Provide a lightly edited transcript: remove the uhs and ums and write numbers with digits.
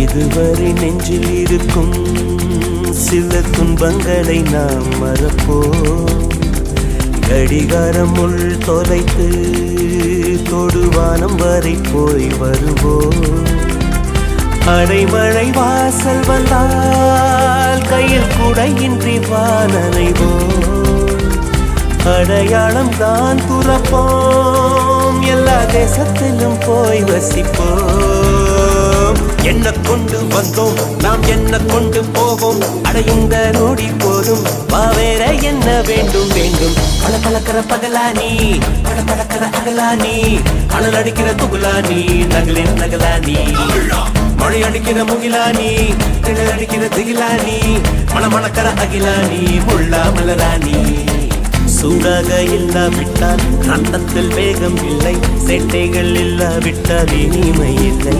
இதுவரை நெஞ்சில் இருக்கும் சில துன்பங்களை நாம் மறப்போம். கடிகாரம் உள் தொலைத்து தொடுவானம் வரை போய் வருவோம். அடைமழை வாசல் வந்தால் கையில் குடையின்றி வானனைவோம். அடையாளம் தான் துறப்போம், எல்லா தேசத்திலும் போய் வசிப்போம். என்ன கொண்டு வந்தோம் நாம் என்ன கொண்டு போவோம், அடையுந்த நோடி போதும் வேற என்ன வேண்டும் வேண்டும். பல பழக்கிற பகலானி பட பழக்கிற அகலானி, அனல் அடிக்கிற துகுலானி நகலின் நகலானி, மழை அடிக்கிற முகிலானி திணல் அடிக்கிற திகிலானி, மணமணக்கிற அகிலானி முள்ளா மலராணி. சூடாக இல்லாவிட்டால் ரத்தத்தில் வேகம் இல்லை, சேட்டைகள் இல்லாவிட்டால் இனிமை இல்லை.